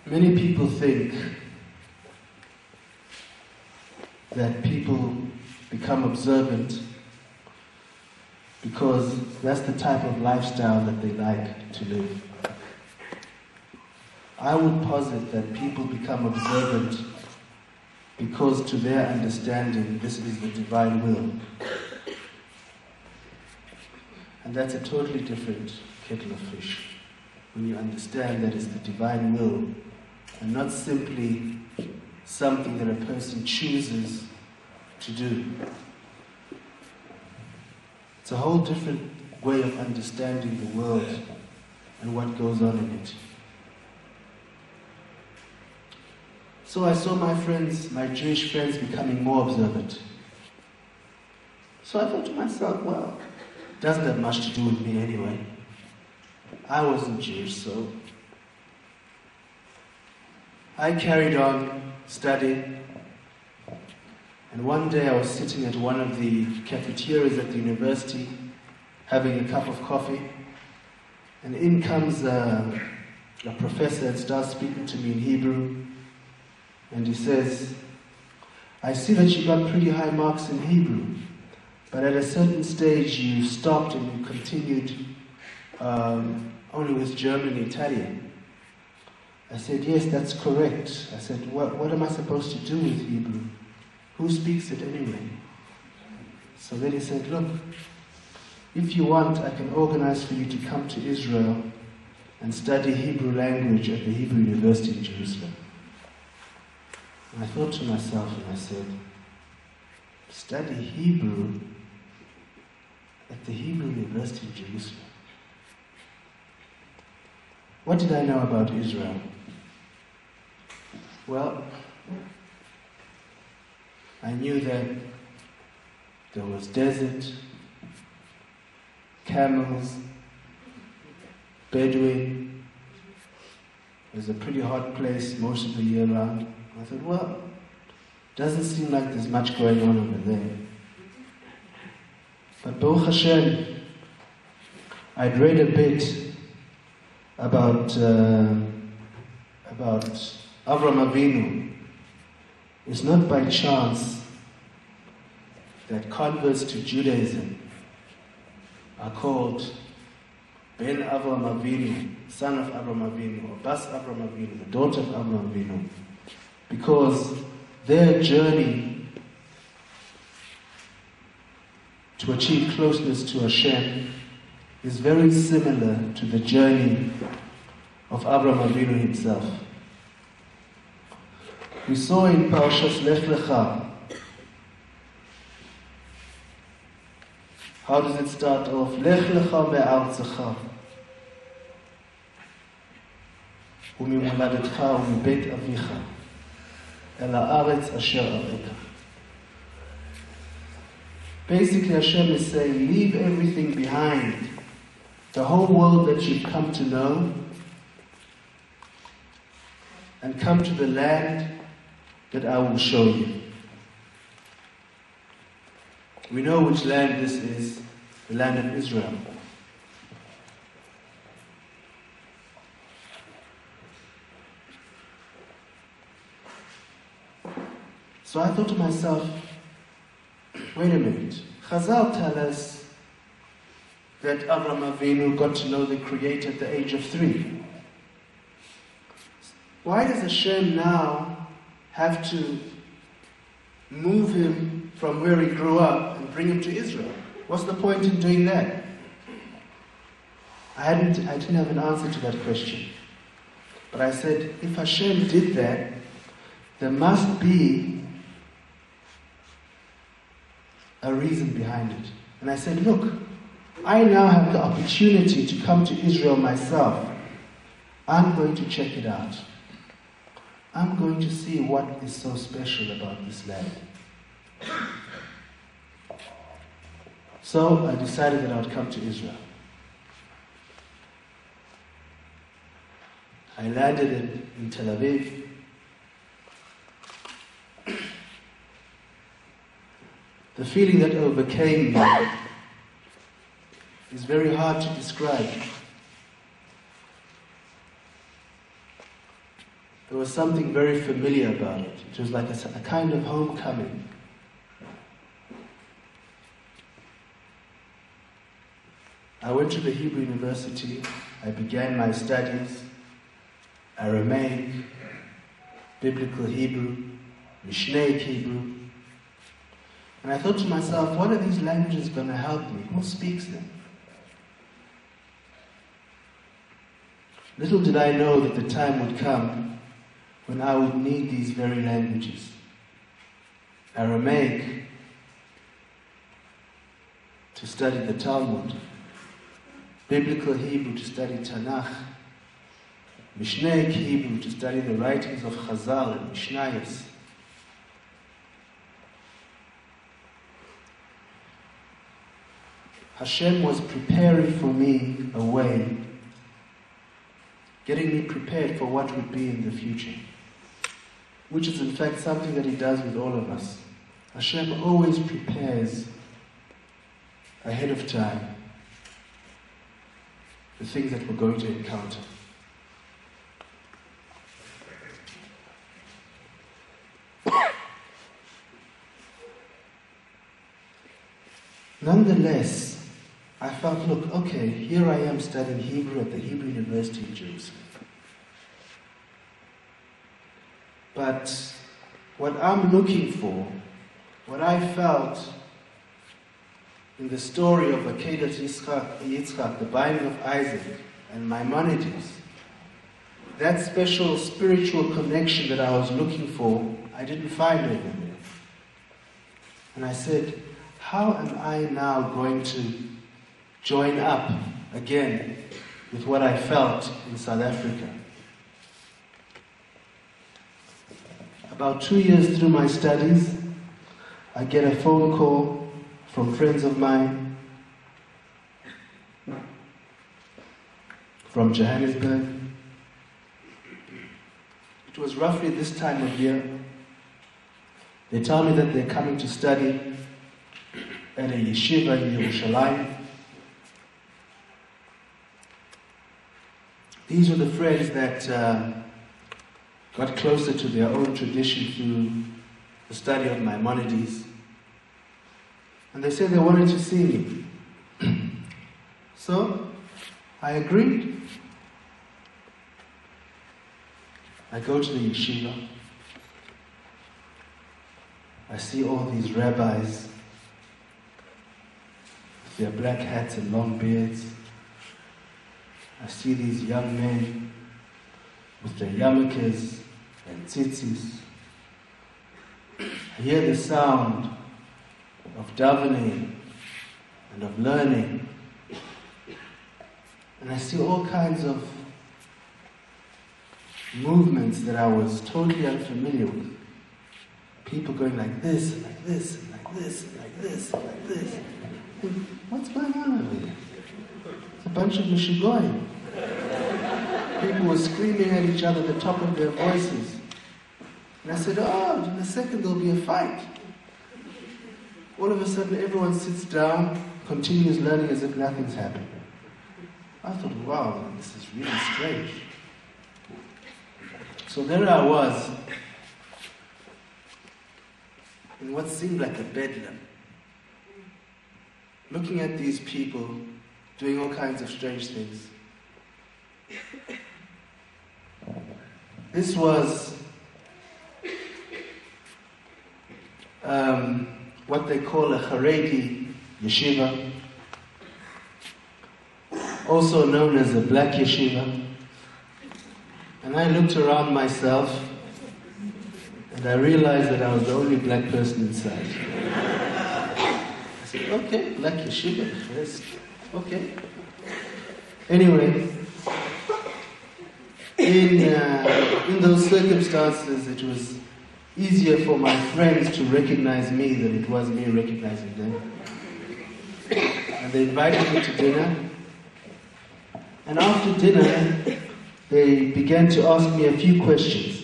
Many people think that people become observant because that's the type of lifestyle that they like to live. I would posit that people become observant because to their understanding this is the divine will. And that's a totally different kettle of fish when you understand that it's the divine will and not simply something that a person chooses to do. It's a whole different way of understanding the world and what goes on in it. So I saw my friends, my Jewish friends, becoming more observant. So I thought to myself, well, it doesn't have much to do with me anyway. I wasn't Jewish, so I carried on studying. And one day I was sitting at one of the cafeterias at the university, having a cup of coffee, and in comes a professor and starts speaking to me in Hebrew. And he says, I see that you got pretty high marks in Hebrew, but at a certain stage you stopped and you continued only with German and Italian. I said, yes, that's correct. I said, what am I supposed to do with Hebrew? Who speaks it anyway? So then he said, look, if you want, I can organize for you to come to Israel and study Hebrew language at the Hebrew University in Jerusalem. And I thought to myself, and I said, study Hebrew at the Hebrew University in Jerusalem. What did I know about Israel? Well, I knew that there was desert, camels, Bedouin. It was a pretty hot place most of the year round. I thought, well, doesn't seem like there's much going on over there. But Baruch Hashem, I'd read a bit about Avraham Avinu. It's not by chance that converts to Judaism are called Ben Avraham Avinu, son of Avraham Avinu, or Bas Avraham Avinu, the daughter of Avraham Avinu, because their journey to achieve closeness to Hashem is very similar to the journey of Avraham Avinu himself. We saw in Parshas Lech Lecha, how does it start off? Lech Lecha me'artzecha u'mimoladetcha u'mibeit avicha el haaretz asher areka. Basically, Hashem is saying, leave everything behind, the whole world that you've come to know, and come to the land that I will show you. We know which land this is, the land of Israel. So I thought to myself, wait a minute, Chazal tell us that Avraham Avinu got to know the Creator at the age of 3. Why does Hashem now have to move him from where he grew up and bring him to Israel? What's the point in doing that? I didn't have an answer to that question. But I said, if Hashem did that, there must be a reason behind it. And I said, look, I now have the opportunity to come to Israel myself. I'm going to check it out. I'm going to see what is so special about this land. So I decided that I would come to Israel. I landed in Tel Aviv. The feeling that overcame me is very hard to describe. There was something very familiar about it. It was like a kind of homecoming. I went to the Hebrew University. I began my studies, Aramaic, Biblical Hebrew, Mishnaic Hebrew. And I thought to myself, what are these languages going to help me? Who speaks them? Little did I know that the time would come when I would need these very languages. Aramaic to study the Talmud, Biblical Hebrew to study Tanakh, Mishnaic Hebrew to study the writings of Chazal and Mishnayos. Hashem was preparing for me a way, getting me prepared for what would be in the future, which is in fact something that He does with all of us. Hashem always prepares ahead of time the things that we're going to encounter. Nonetheless, I felt, look, okay, here I am studying Hebrew at the Hebrew University in Jerusalem. But what I'm looking for, what I felt in the story of Akedat Yitzchak, the binding of Isaac, and Maimonides, that special spiritual connection that I was looking for, I didn't find over there. And I said, how am I now going to join up again with what I felt in South Africa? About 2 years through my studies, I get a phone call from friends of mine from Johannesburg. It was roughly this time of year. They tell me that they're coming to study at a yeshiva in Yerushalayim. These were the friends that got closer to their own tradition through the study of Maimonides. And they said they wanted to see me. So, I agreed. I go to the yeshiva. I see all these rabbis with their black hats and long beards. I see these young men with their yarmulkes and tzitzis. I hear the sound of davening and of learning. And I see all kinds of movements that I was totally unfamiliar with. People going like this, and like this, and like this, and like this, and like this. And what's going on over here? It's a bunch of mishigoyim. People were screaming at each other at the top of their voices. And I said, oh, in a second there'll be a fight. All of a sudden everyone sits down, continues learning as if nothing's happened. I thought, wow, this is really strange. So there I was, in what seemed like a bedlam, looking at these people doing all kinds of strange things. This was what they call a Haredi yeshiva, also known as a black yeshiva. And I looked around myself and I realized that I was the only black person inside. I said, okay, black yeshiva, yes, okay. Anyway, in those circumstances, it was easier for my friends to recognize me than it was me recognizing them. And they invited me to dinner. And after dinner, they began to ask me a few questions.